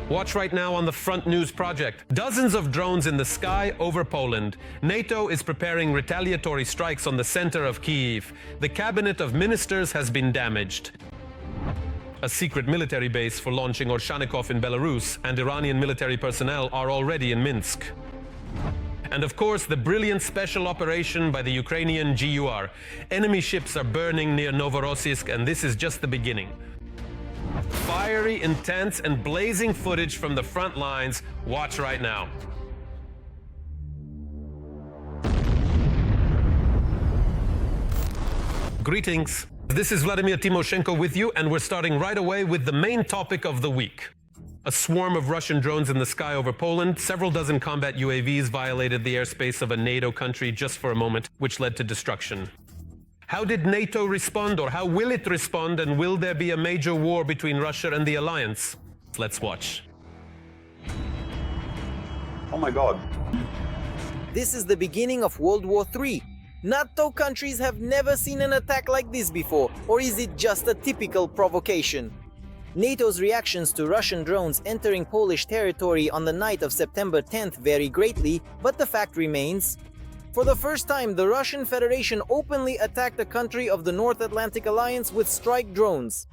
Watch right now on the Front News Project. Dozens of drones in the sky over Poland. NATO is preparing retaliatory strikes on the center of Kyiv. The cabinet of ministers has been damaged. A secret military base for launching Oreshnik in Belarus and Iranian military personnel are already in Minsk. And of course, the brilliant special operation by the Ukrainian GUR. Enemy ships are burning near Novorossiysk, and this is just the beginning. Fiery, intense, and blazing footage from the front lines. Watch right now. Greetings. This is Vladimir Timoshenko with you, and we're starting right away with the main topic of the week. A swarm of Russian drones in the sky over Poland. Several dozen combat UAVs violated the airspace of a NATO country just for a moment, which led to destruction. How did NATO respond, or how will it respond, and will there be a major war between Russia and the alliance? Let's watch. Oh my God. This is the beginning of World War III. NATO countries have never seen an attack like this before, or is it just a typical provocation? NATO's reactions to Russian drones entering Polish territory on the night of September 10th vary greatly, but the fact remains. For the first time, the Russian Federation openly attacked a country of the North Atlantic Alliance with strike drones.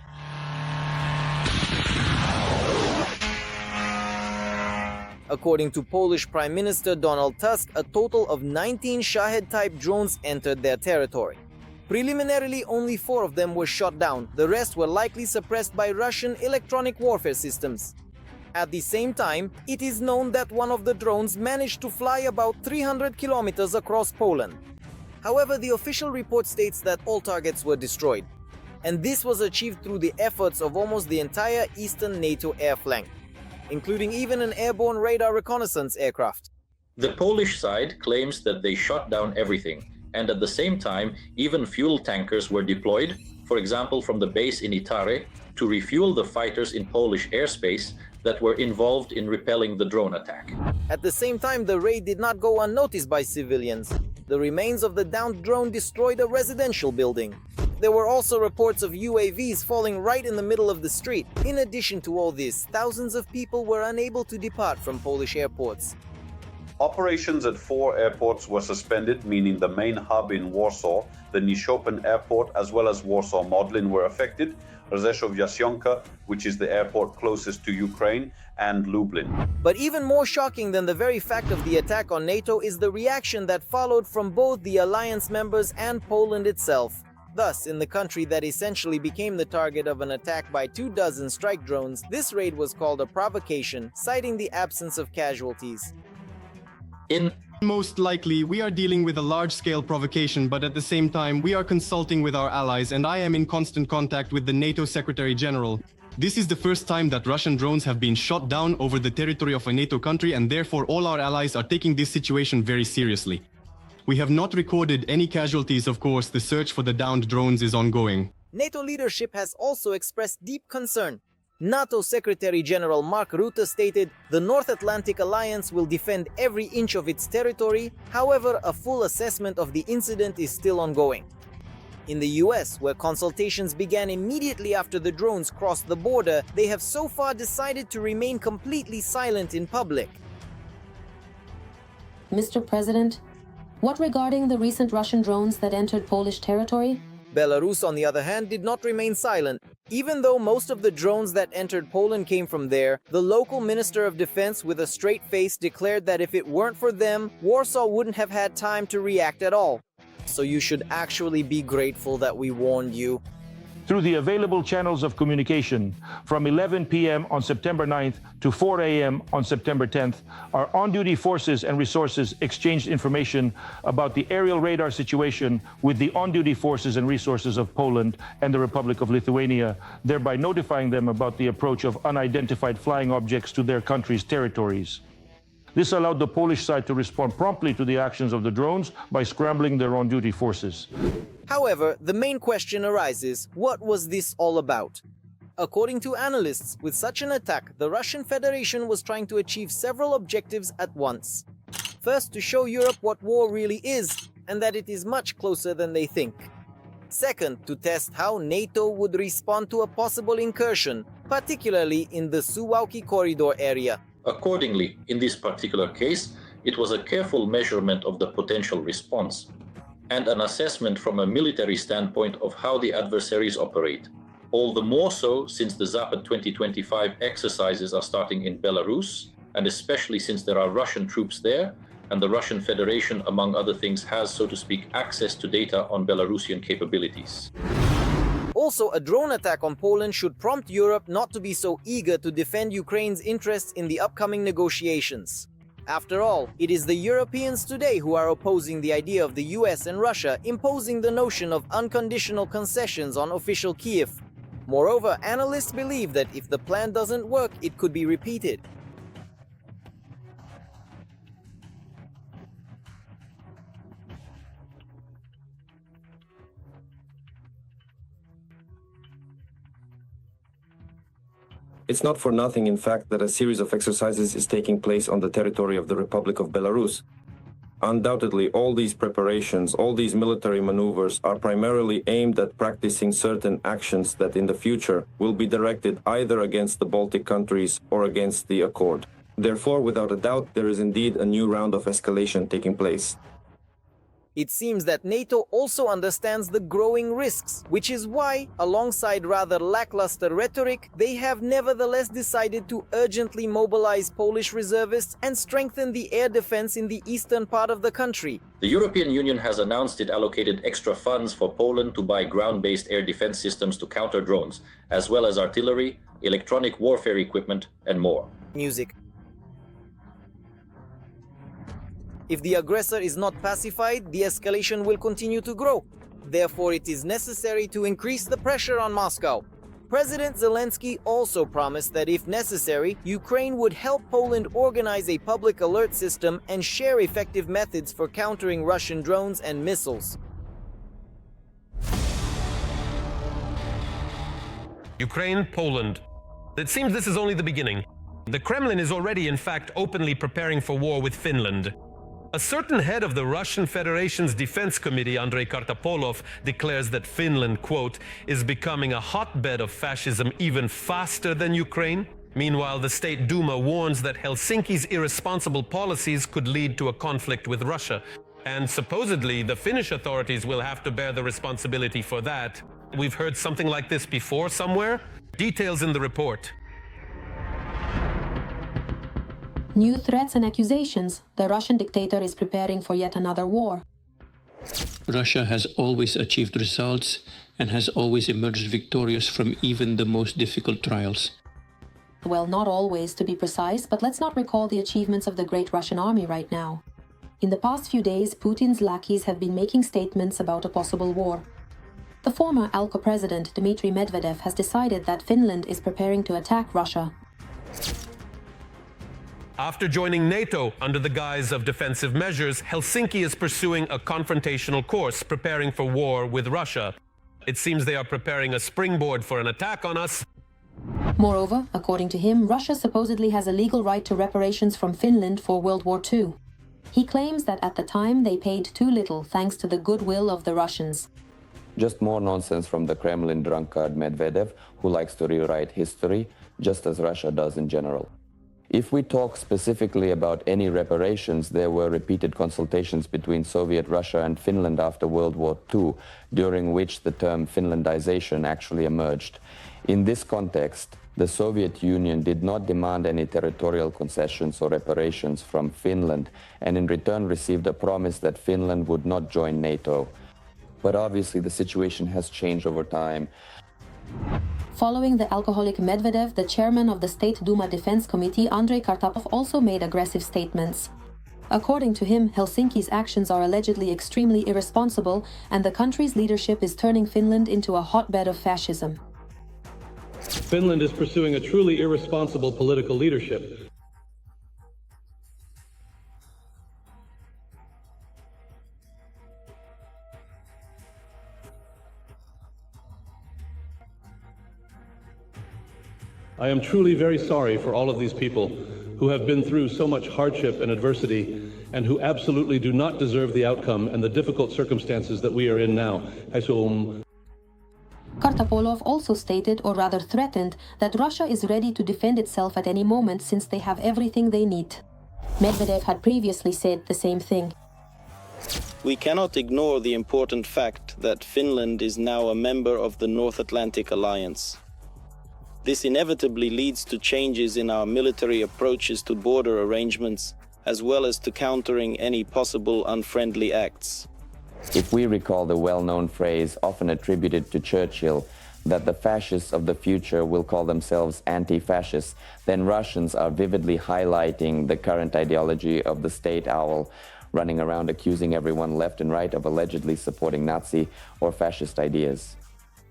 According to Polish Prime Minister Donald Tusk, a total of 19 Shahed-type drones entered their territory. Preliminarily, only 4 of them were shot down. The rest were likely suppressed by Russian electronic warfare systems. At the same time, it is known that one of the drones managed to fly about 300 kilometers across Poland. However, the official report states that all targets were destroyed. And this was achieved through the efforts of almost the entire eastern NATO air flank, including even an airborne radar reconnaissance aircraft. The Polish side claims that they shot down everything, and at the same time, even fuel tankers were deployed, for example from the base in Itare, to refuel the fighters in Polish airspace that were involved in repelling the drone attack. At the same time, the raid did not go unnoticed by civilians. The remains of the downed drone destroyed a residential building. There were also reports of UAVs falling right in the middle of the street. In addition to all this, thousands of people were unable to depart from Polish airports. Operations at 4 airports were suspended, meaning the main hub in Warsaw, the Nishopen Airport, as well as Warsaw Modlin were affected, Rzeszów-Jasionka, which is the airport closest to Ukraine, and Lublin. But even more shocking than the very fact of the attack on NATO is the reaction that followed from both the alliance members and Poland itself. Thus, in the country that essentially became the target of an attack by 24 strike drones, this raid was called a provocation, citing the absence of casualties. Most likely, we are dealing with a large-scale provocation, but at the same time, we are consulting with our allies, and I am in constant contact with the NATO Secretary General. This is the first time that Russian drones have been shot down over the territory of a NATO country, and therefore all our allies are taking this situation very seriously. We have not recorded any casualties, of course. The search for the downed drones is ongoing. NATO leadership has also expressed deep concern. NATO Secretary General Mark Rutte stated, "The North Atlantic Alliance will defend every inch of its territory." However, a full assessment of the incident is still ongoing. In the US, where consultations began immediately after the drones crossed the border, they have so far decided to remain completely silent in public. Mr. President, what regarding the recent Russian drones that entered Polish territory? Belarus, on the other hand, did not remain silent. Even though most of the drones that entered Poland came from there, the local Minister of Defense with a straight face declared that if it weren't for them, Warsaw wouldn't have had time to react at all. So you should actually be grateful that we warned you. Through the available channels of communication, from 11 p.m. on September 9th to 4 a.m. on September 10th, our on-duty forces and resources exchanged information about the aerial radar situation with the on-duty forces and resources of Poland and the Republic of Lithuania, thereby notifying them about the approach of unidentified flying objects to their country's territories. This allowed the Polish side to respond promptly to the actions of the drones by scrambling their on-duty forces. However, the main question arises, what was this all about? According to analysts, with such an attack, the Russian Federation was trying to achieve several objectives at once. First, to show Europe what war really is, and that it is much closer than they think. Second, to test how NATO would respond to a possible incursion, particularly in the Suwałki corridor area. Accordingly, in this particular case, it was a careful measurement of the potential response and an assessment from a military standpoint of how the adversaries operate. All the more so since the Zapad 2025 exercises are starting in Belarus, and especially since there are Russian troops there, and the Russian Federation, among other things, has, so to speak, access to data on Belarusian capabilities. Also, a drone attack on Poland should prompt Europe not to be so eager to defend Ukraine's interests in the upcoming negotiations. After all, it is the Europeans today who are opposing the idea of the US and Russia imposing the notion of unconditional concessions on official Kyiv. Moreover, analysts believe that if the plan doesn't work, it could be repeated. It's not for nothing, in fact, that a series of exercises is taking place on the territory of the Republic of Belarus. Undoubtedly, all these preparations, all these military maneuvers are primarily aimed at practicing certain actions that in the future will be directed either against the Baltic countries or against the Accord. Therefore, without a doubt, there is indeed a new round of escalation taking place. It seems that NATO also understands the growing risks, which is why, alongside rather lackluster rhetoric, they have nevertheless decided to urgently mobilize Polish reservists and strengthen the air defense in the eastern part of the country. The European Union has announced it allocated extra funds for Poland to buy ground-based air defense systems to counter drones, as well as artillery, electronic warfare equipment, and more. Music. If the aggressor is not pacified, the escalation will continue to grow. Therefore, it is necessary to increase the pressure on Moscow. President Zelensky also promised that if necessary, Ukraine would help Poland organize a public alert system and share effective methods for countering Russian drones and missiles. Ukraine, Poland. It seems this is only the beginning. The Kremlin is already, in fact, openly preparing for war with Finland. A certain head of the Russian Federation's Defense Committee, Andrei Kartapolov, declares that Finland, quote, is becoming a hotbed of fascism even faster than Ukraine. Meanwhile, the State Duma warns that Helsinki's irresponsible policies could lead to a conflict with Russia. And supposedly, the Finnish authorities will have to bear the responsibility for that. We've heard something like this before somewhere. Details in the report. New threats and accusations. The Russian dictator is preparing for yet another war. Russia has always achieved results and has always emerged victorious from even the most difficult trials. Well, not always, to be precise, but let's not recall the achievements of the great Russian army right now. In the past few days, Putin's lackeys have been making statements about a possible war. The former ALCO president, Dmitry Medvedev, has decided that Finland is preparing to attack Russia. After joining NATO under the guise of defensive measures, Helsinki is pursuing a confrontational course, preparing for war with Russia. It seems they are preparing a springboard for an attack on us. Moreover, according to him, Russia supposedly has a legal right to reparations from Finland for World War II. He claims that at the time they paid too little thanks to the goodwill of the Russians. Just more nonsense from the Kremlin drunkard Medvedev, who likes to rewrite history, just as Russia does in general. If we talk specifically about any reparations, there were repeated consultations between Soviet Russia and Finland after World War II, during which the term Finlandization actually emerged. In this context, the Soviet Union did not demand any territorial concessions or reparations from Finland, and in return received a promise that Finland would not join NATO. But obviously the situation has changed over time. Following the alcoholic Medvedev, the chairman of the State Duma Defense Committee, Andrei Kartapolov, also made aggressive statements. According to him, Helsinki's actions are allegedly extremely irresponsible, and the country's leadership is turning Finland into a hotbed of fascism. Finland is pursuing a truly irresponsible political leadership. I am truly very sorry for all of these people who have been through so much hardship and adversity and who absolutely do not deserve the outcome and the difficult circumstances that we are in now. Kartapolov also stated, or rather threatened, that Russia is ready to defend itself at any moment since they have everything they need. Medvedev had previously said the same thing. We cannot ignore the important fact that Finland is now a member of the North Atlantic Alliance. This inevitably leads to changes in our military approaches to border arrangements, as well as to countering any possible unfriendly acts. If we recall the well-known phrase often attributed to Churchill, that the fascists of the future will call themselves anti-fascists, then Russians are vividly highlighting the current ideology of the state owl, running around accusing everyone left and right of allegedly supporting Nazi or fascist ideas.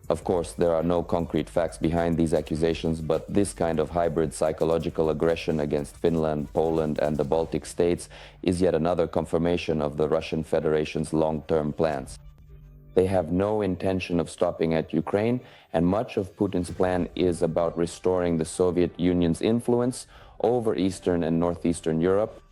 Of course, there are no concrete facts behind these accusations, but this kind of hybrid psychological aggression against Finland, Poland, and the Baltic states is yet another confirmation of the Russian Federation's long-term plans. They have no intention of stopping at Ukraine, and much of Putin's plan is about restoring the Soviet Union's influence over Eastern and Northeastern Europe.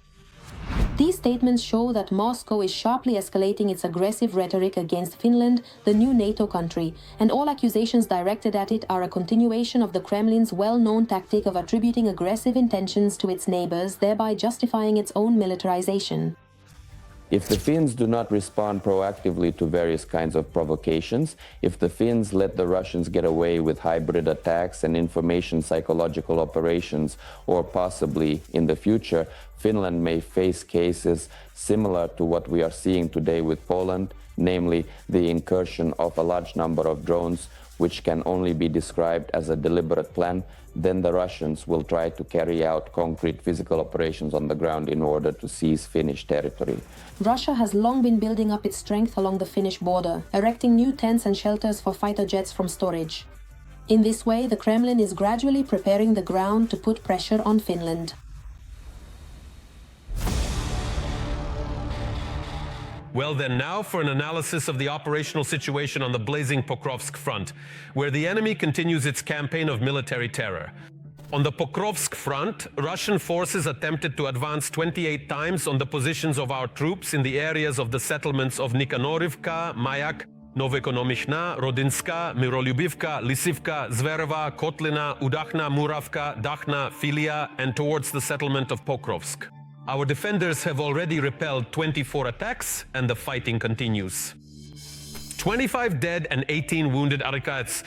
These statements show that Moscow is sharply escalating its aggressive rhetoric against Finland, the new NATO country, and all accusations directed at it are a continuation of the Kremlin's well-known tactic of attributing aggressive intentions to its neighbors, thereby justifying its own militarization. If the Finns do not respond proactively to various kinds of provocations, if the Finns let the Russians get away with hybrid attacks and information psychological operations, or possibly in the future, Finland may face cases similar to what we are seeing today with Poland, namely the incursion of a large number of drones, which can only be described as a deliberate plan, then the Russians will try to carry out concrete physical operations on the ground in order to seize Finnish territory. Russia has long been building up its strength along the Finnish border, erecting new tents and shelters for fighter jets from storage. In this way, the Kremlin is gradually preparing the ground to put pressure on Finland. Well then, now for an analysis of the operational situation on the blazing Pokrovsk front, where the enemy continues its campaign of military terror. On the Pokrovsk front, Russian forces attempted to advance 28 times on the positions of our troops in the areas of the settlements of Nikanorivka, Mayak, Novoekonomichna, Rodinska, Mirolubivka, Lisivka, Zverova, Kotlina, Udachna, Muravka, Dakhna, Filia, and towards the settlement of Pokrovsk. Our defenders have already repelled 24 attacks, and the fighting continues. 25 dead and 18 wounded Arikats.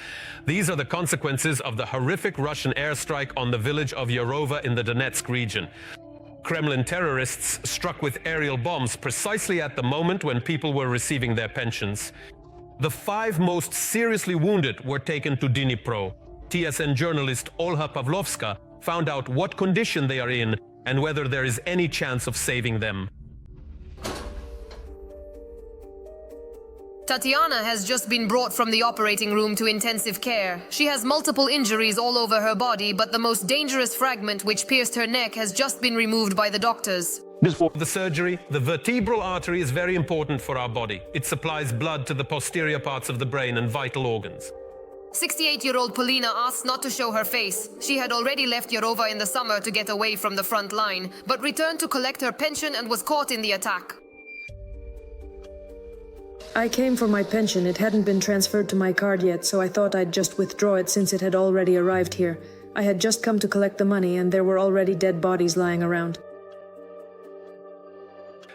These are the consequences of the horrific Russian airstrike on the village of Yarova in the Donetsk region. Kremlin terrorists struck with aerial bombs precisely at the moment when people were receiving their pensions. The 5 most seriously wounded were taken to Dnipro. TSN journalist Olha Pavlovska found out what condition they are in and whether there is any chance of saving them. Tatiana has just been brought from the operating room to intensive care. She has multiple injuries all over her body, but the most dangerous fragment which pierced her neck has just been removed by the doctors. The surgery, the vertebral artery is very important for our body. It supplies blood to the posterior parts of the brain and vital organs. 68-year-old Polina asked not to show her face. She had already left Yarova in the summer to get away from the front line, but returned to collect her pension and was caught in the attack. I came for my pension. It hadn't been transferred to my card yet, so I thought I'd just withdraw it since it had already arrived here. I had just come to collect the money and there were already dead bodies lying around.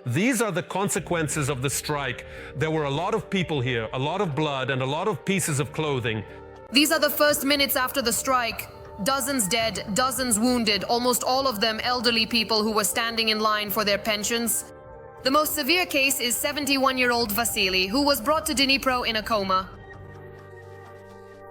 These are the consequences of the strike. There were a lot of people here, a lot of blood, and a lot of pieces of clothing. These are the first minutes after the strike. Dozens dead, dozens wounded, almost all of them elderly people who were standing in line for their pensions. The most severe case is 71-year-old Vasily, who was brought to Dnipro in a coma.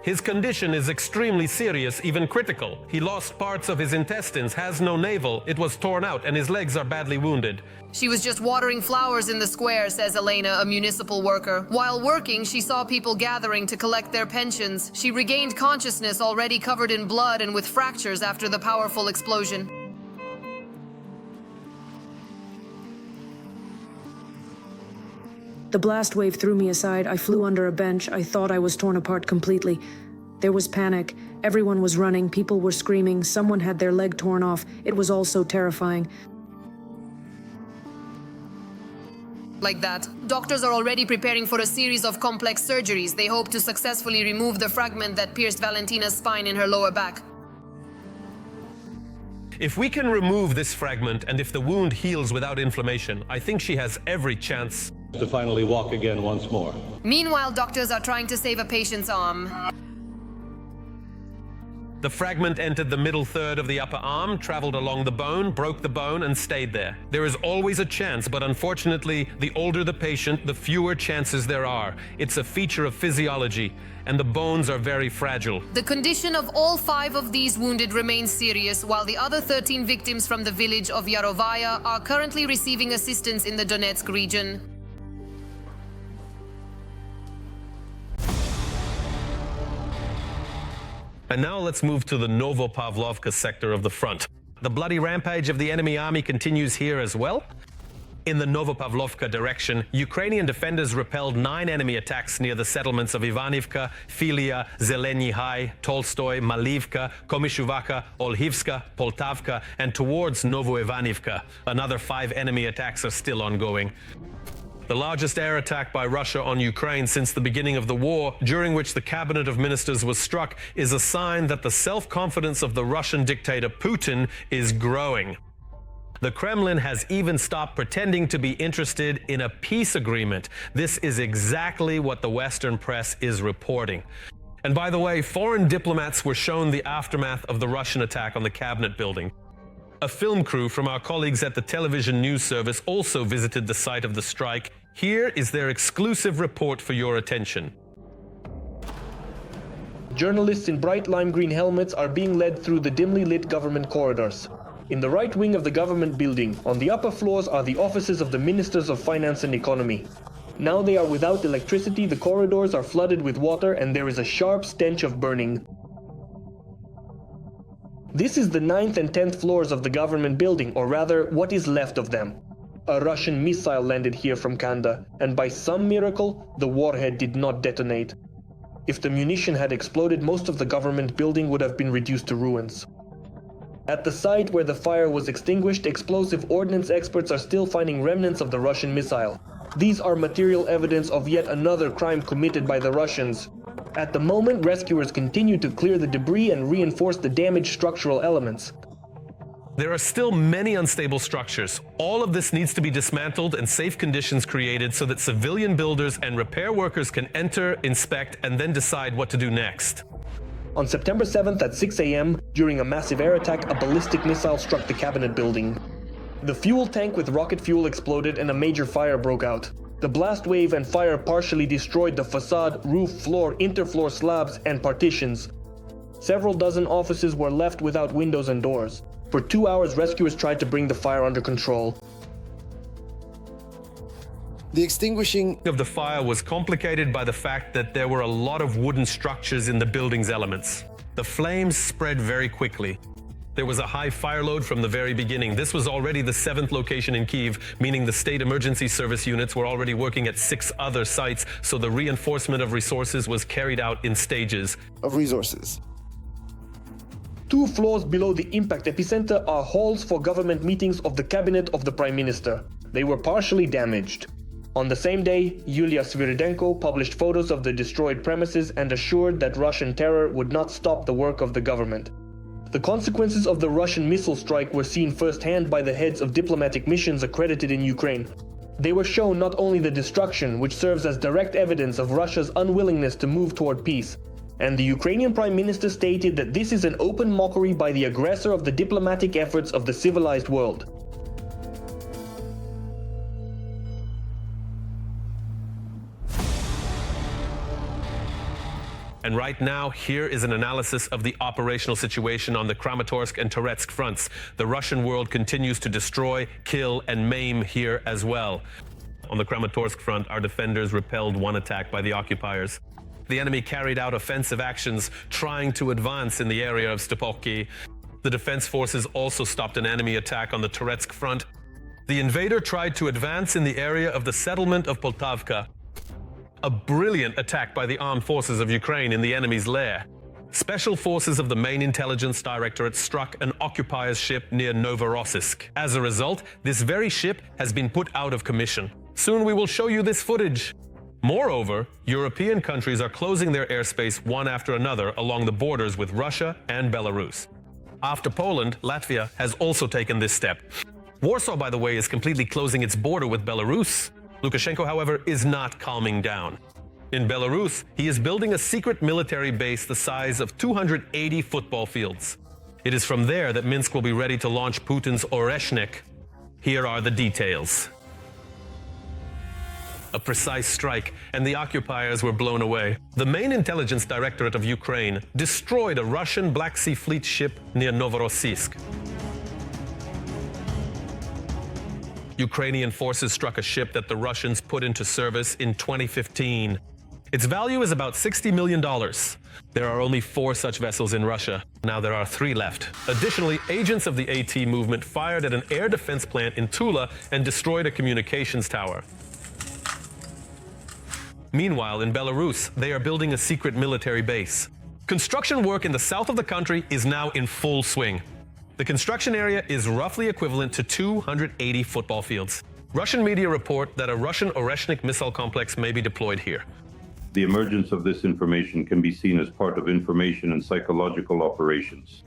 His condition is extremely serious, even critical. He lost parts of his intestines, has no navel, it was torn out, and his legs are badly wounded. She was just watering flowers in the square, says Elena, a municipal worker. While working, she saw people gathering to collect their pensions. She regained consciousness, already covered in blood and with fractures after the powerful explosion. The blast wave threw me aside. I flew under a bench. I thought I was torn apart completely. There was panic. Everyone was running. People were screaming. Someone had their leg torn off. It was all so terrifying. like that. Doctors are already preparing for a series of complex surgeries. They hope to successfully remove the fragment that pierced Valentina's spine in her lower back. If we can remove this fragment and if the wound heals without inflammation, I think she has every chance to finally walk again once more. Meanwhile, doctors are trying to save a patient's arm. The fragment entered the middle third of the upper arm, traveled along the bone, broke the bone, and stayed there. There is always a chance, but unfortunately, the older the patient, the fewer chances there are. It's a feature of physiology, and the bones are very fragile. The condition of all 5 of these wounded remains serious, while the other 13 victims from the village of Yarovaya are currently receiving assistance in the Donetsk region. And now let's move to the Novopavlovka sector of the front. The bloody rampage of the enemy army continues here as well. In the Novopavlovka direction, Ukrainian defenders repelled 9 enemy attacks near the settlements of Ivanivka, Filia, Zeleny High, Tolstoy, Malivka, Komishuvaka, Olhivska, Poltavka, and towards Novoivanivka. Another 5 enemy attacks are still ongoing. The largest air attack by Russia on Ukraine since the beginning of the war, during which the cabinet of ministers was struck, is a sign that the self-confidence of the Russian dictator Putin is growing. The Kremlin has even stopped pretending to be interested in a peace agreement. This is exactly what the Western press is reporting. And by the way, foreign diplomats were shown the aftermath of the Russian attack on the cabinet building. A film crew from our colleagues at the television news service also visited the site of the strike. Here is their exclusive report for your attention. Journalists in bright lime green helmets are being led through the dimly lit government corridors. In the right wing of the government building, on the upper floors, are the offices of the Ministers of Finance and Economy. Now they are without electricity, the corridors are flooded with water, and there is a sharp stench of burning. This is the 9th and 10th floors of the government building, or rather, what is left of them. A Russian missile landed here from Kanda, and by some miracle, the warhead did not detonate. If the munition had exploded, most of the government building would have been reduced to ruins. At the site where the fire was extinguished, explosive ordnance experts are still finding remnants of the Russian missile. These are material evidence of yet another crime committed by the Russians. At the moment, rescuers continue to clear the debris and reinforce the damaged structural elements. There are still many unstable structures. All of this needs to be dismantled and safe conditions created so that civilian builders and repair workers can enter, inspect, and then decide what to do next. On September 7th at 6 a.m., during a massive air attack, a ballistic missile struck the cabinet building. The fuel tank with rocket fuel exploded and a major fire broke out. The blast wave and fire partially destroyed the facade, roof, floor, interfloor slabs, and partitions. Several dozen offices were left without windows and doors. For 2 hours, rescuers tried to bring the fire under control. The extinguishing of the fire was complicated by the fact that there were a lot of wooden structures in the building's elements. The flames spread very quickly. There was a high fire load from the very beginning. This was already the 7th location in Kyiv, meaning the state emergency service units were already working at 6 other sites, so the reinforcement of resources was carried out in stages. Of resources. 2 floors below the impact epicenter are halls for government meetings of the cabinet of the Prime Minister. They were partially damaged. On the same day, Yulia Sviridenko published photos of the destroyed premises and assured that Russian terror would not stop the work of the government. The consequences of the Russian missile strike were seen firsthand by the heads of diplomatic missions accredited in Ukraine. They were shown not only the destruction, which serves as direct evidence of Russia's unwillingness to move toward peace, and the Ukrainian Prime Minister stated that this is an open mockery by the aggressor of the diplomatic efforts of the civilized world. And right now, here is an analysis of the operational situation on the Kramatorsk and Toretsk fronts. The Russian world continues to destroy, kill, and maim here as well. On the Kramatorsk front, our defenders repelled 1 attack by the occupiers. The enemy carried out offensive actions, trying to advance in the area of Stepokki. The defense forces also stopped an enemy attack on the Toretsk front. The invader tried to advance in the area of the settlement of Poltavka. A brilliant attack by the armed forces of Ukraine in the enemy's lair. Special forces of the main intelligence directorate struck an Occupier's ship near Novorossiysk. As a result, this very ship has been put out of commission. Soon we will show you this footage. Moreover, European countries are closing their airspace one after another along the borders with Russia and Belarus. After Poland, Latvia has also taken this step. Warsaw, by the way, is completely closing its border with Belarus. Lukashenko, however, is not calming down. In Belarus, he is building a secret military base the size of 280 football fields. It is from there that Minsk will be ready to launch Putin's Oreshnik. Here are the details. A precise strike, and the occupiers were blown away. The main intelligence directorate of Ukraine destroyed a Russian Black Sea Fleet ship near Novorossiysk. Ukrainian forces struck a ship that the Russians put into service in 2015. Its value is about $60 million. There are only 4 such vessels in Russia. Now there are 3 left. Additionally, agents of the AT movement fired at an air defense plant in Tula and destroyed a communications tower. Meanwhile, in Belarus, they are building a secret military base. Construction work in the south of the country is now in full swing. The construction area is roughly equivalent to 280 football fields. Russian media report that a Russian Oreshnik missile complex may be deployed here. The emergence of this information can be seen as part of information and psychological operations.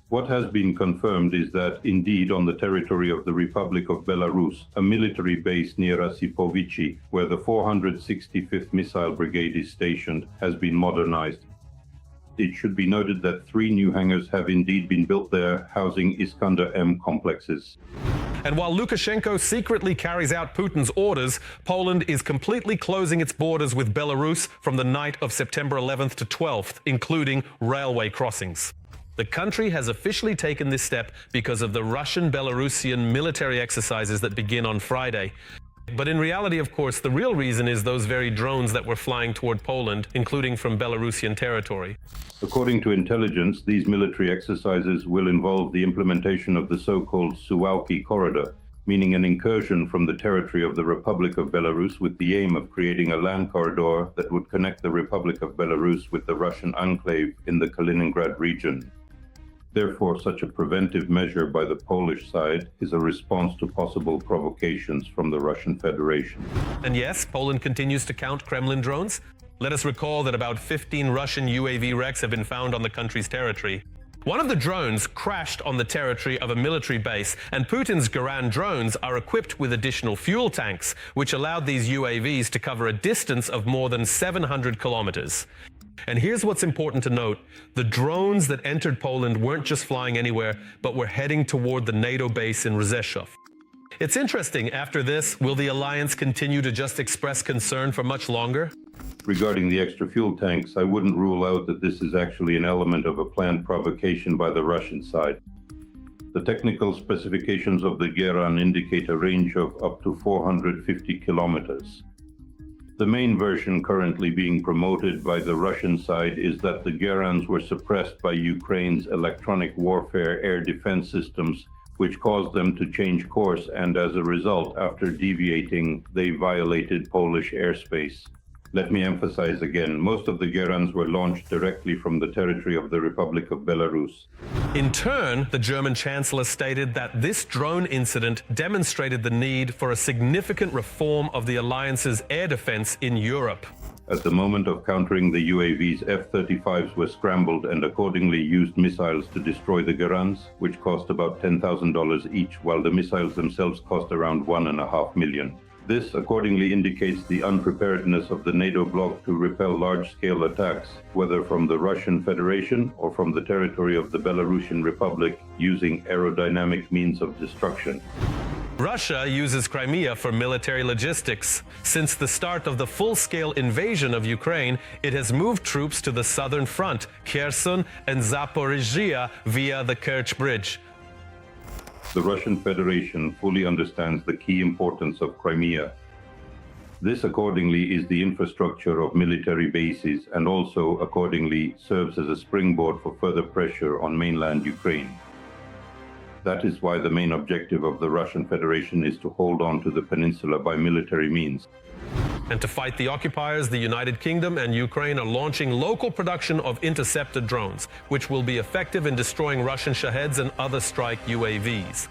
What has been confirmed is that, indeed, on the territory of the Republic of Belarus, a military base near Rasipovichi, where the 465th Missile Brigade is stationed, has been modernized. It should be noted that 3 new hangars have indeed been built there, housing Iskander-M complexes. And while Lukashenko secretly carries out Putin's orders, Poland is completely closing its borders with Belarus from the night of September 11th to 12th, including railway crossings. The country has officially taken this step because of the Russian-Belarusian military exercises that begin on Friday. But in reality, of course, the real reason is those very drones that were flying toward Poland, including from Belarusian territory. According to intelligence, these military exercises will involve the implementation of the so-called Suwałki corridor, meaning an incursion from the territory of the Republic of Belarus with the aim of creating a land corridor that would connect the Republic of Belarus with the Russian enclave in the Kaliningrad region. Therefore, such a preventive measure by the Polish side is a response to possible provocations from the Russian Federation. And yes, Poland continues to count Kremlin drones. Let us recall that about 15 Russian UAV wrecks have been found on the country's territory. One of the drones crashed on the territory of a military base, and Putin's GUR drones are equipped with additional fuel tanks, which allowed these UAVs to cover a distance of more than 700 kilometers. And here's what's important to note. The drones that entered Poland weren't just flying anywhere, but were heading toward the NATO base in Rzeszów. It's interesting, after this, will the alliance continue to just express concern for much longer? Regarding the extra fuel tanks, I wouldn't rule out that this is actually an element of a planned provocation by the Russian side. The technical specifications of the GUR indicate a range of up to 450 kilometers. The main version currently being promoted by the Russian side is that the GURs were suppressed by Ukraine's electronic warfare air defense systems, which caused them to change course, and as a result, after deviating, they violated Polish airspace. Let me emphasize again, most of the GURs were launched directly from the territory of the Republic of Belarus. In turn, the German Chancellor stated that this drone incident demonstrated the need for a significant reform of the alliance's air defense in Europe. At the moment of countering the UAVs, F-35s were scrambled and accordingly used missiles to destroy the GURs, which cost about $10,000 each, while the missiles themselves cost around $1.5 million. This accordingly indicates the unpreparedness of the NATO bloc to repel large-scale attacks, whether from the Russian Federation or from the territory of the Belarusian Republic, using aerodynamic means of destruction. Russia uses Crimea for military logistics. Since the start of the full-scale invasion of Ukraine, it has moved troops to the southern front, Kherson and Zaporizhia, via the Kerch Bridge. The Russian Federation fully understands the key importance of Crimea. This accordingly is the infrastructure of military bases and also accordingly serves as a springboard for further pressure on mainland Ukraine. That is why the main objective of the Russian Federation is to hold on to the peninsula by military means. And to fight the occupiers, the United Kingdom and Ukraine are launching local production of interceptor drones, which will be effective in destroying Russian Shaheds and other strike UAVs.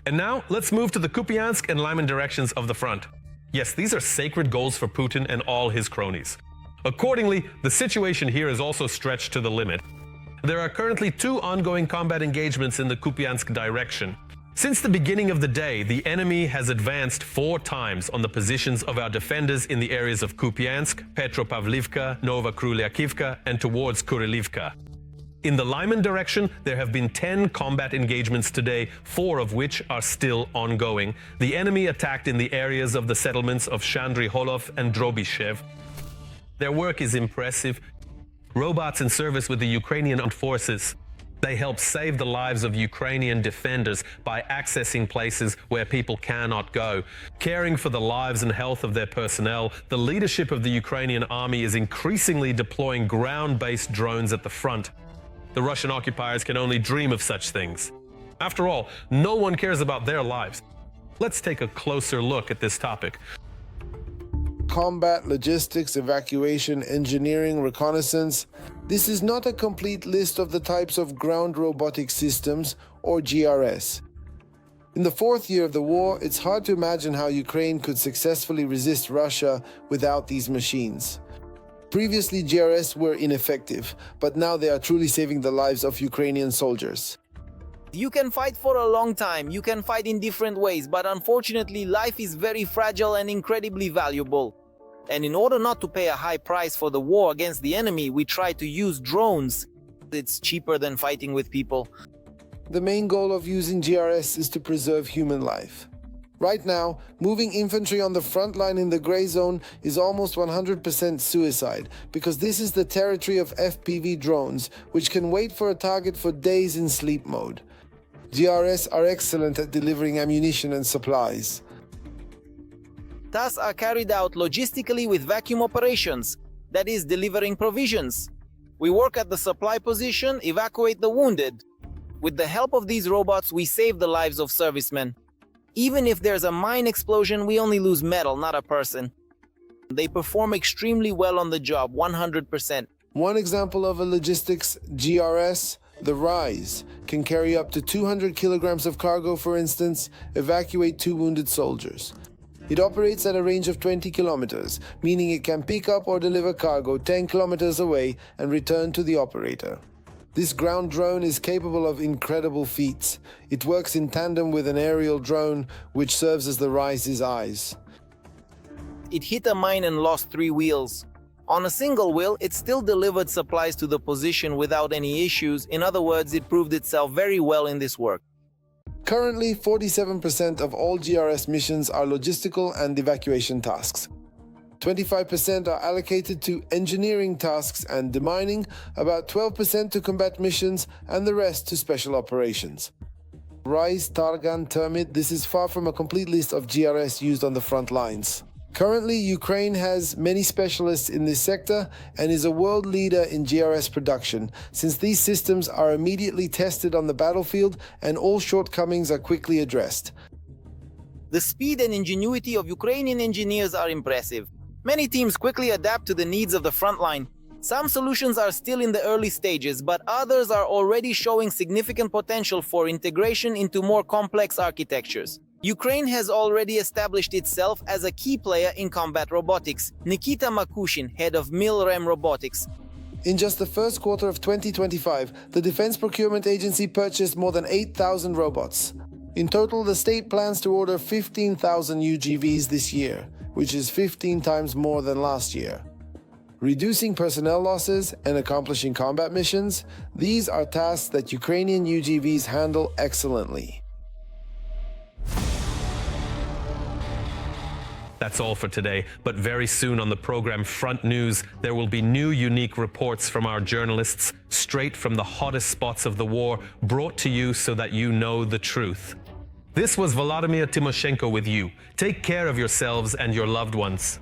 And now, let's move to the Kupiansk and Lyman directions of the front. Yes, these are sacred goals for Putin and all his cronies. Accordingly, the situation here is also stretched to the limit. There are currently 2 ongoing combat engagements in the Kupiansk direction. Since the beginning of the day, the enemy has advanced 4 times on the positions of our defenders in the areas of Kupiansk, Petropavlivka, Nova Krylyakivka, and towards Kurilivka. In the Lyman direction, there have been 10 combat engagements today, 4 of which are still ongoing. The enemy attacked in the areas of the settlements of Shandry Holov and Drobyshev. Their work is impressive. Robots in service with the Ukrainian armed forces. They help save the lives of Ukrainian defenders by accessing places where people cannot go. Caring for the lives and health of their personnel, the leadership of the Ukrainian army is increasingly deploying ground-based drones at the front. The Russian occupiers can only dream of such things. After all, no one cares about their lives. Let's take a closer look at this topic. Combat, logistics, evacuation, engineering, reconnaissance. This is not a complete list of the types of ground robotic systems, or GRS. In the 4th year of the war, it's hard to imagine how Ukraine could successfully resist Russia without these machines. Previously, GRS were ineffective, but now they are truly saving the lives of Ukrainian soldiers. You can fight for a long time, you can fight in different ways, but unfortunately life is very fragile and incredibly valuable. And in order not to pay a high price for the war against the enemy, we try to use drones. It's cheaper than fighting with people. The main goal of using GRS is to preserve human life. Right now, moving infantry on the front line in the gray zone is almost 100% suicide, because this is the territory of FPV drones, which can wait for a target for days in sleep mode. GRS are excellent at delivering ammunition and supplies. Tasks are carried out logistically with vacuum operations, that is, delivering provisions. We work at the supply position, evacuate the wounded. With the help of these robots, we save the lives of servicemen. Even if there's a mine explosion, we only lose metal, not a person. They perform extremely well on the job, 100%. One example of a logistics GRS, the Rise, can carry up to 200 kilograms of cargo, for instance, evacuate 2 wounded soldiers. It operates at a range of 20 kilometers, meaning it can pick up or deliver cargo 10 kilometers away and return to the operator. This ground drone is capable of incredible feats. It works in tandem with an aerial drone, which serves as the Rise's eyes. It hit a mine and lost 3 wheels. On a single wheel, it still delivered supplies to the position without any issues. In other words, it proved itself very well in this work. Currently, 47% of all GRS missions are logistical and evacuation tasks. 25% are allocated to engineering tasks and demining, about 12% to combat missions, and the rest to special operations. Rise, Targan, Termit, this is far from a complete list of GRS used on the front lines. Currently, Ukraine has many specialists in this sector and is a world leader in GRS production, since these systems are immediately tested on the battlefield and all shortcomings are quickly addressed. The speed and ingenuity of Ukrainian engineers are impressive. Many teams quickly adapt to the needs of the front line. Some solutions are still in the early stages, but others are already showing significant potential for integration into more complex architectures. Ukraine has already established itself as a key player in combat robotics. Nikita Makushin, head of Milrem Robotics. In just the first quarter of 2025, the Defense Procurement Agency purchased more than 8,000 robots. In total, the state plans to order 15,000 UGVs this year, which is 15 times more than last year. Reducing personnel losses and accomplishing combat missions, these are tasks that Ukrainian UGVs handle excellently. That's all for today, but very soon on the program Front News, there will be new unique reports from our journalists, straight from the hottest spots of the war, brought to you so that you know the truth. This was Volodymyr Tymoshenko with you. Take care of yourselves and your loved ones.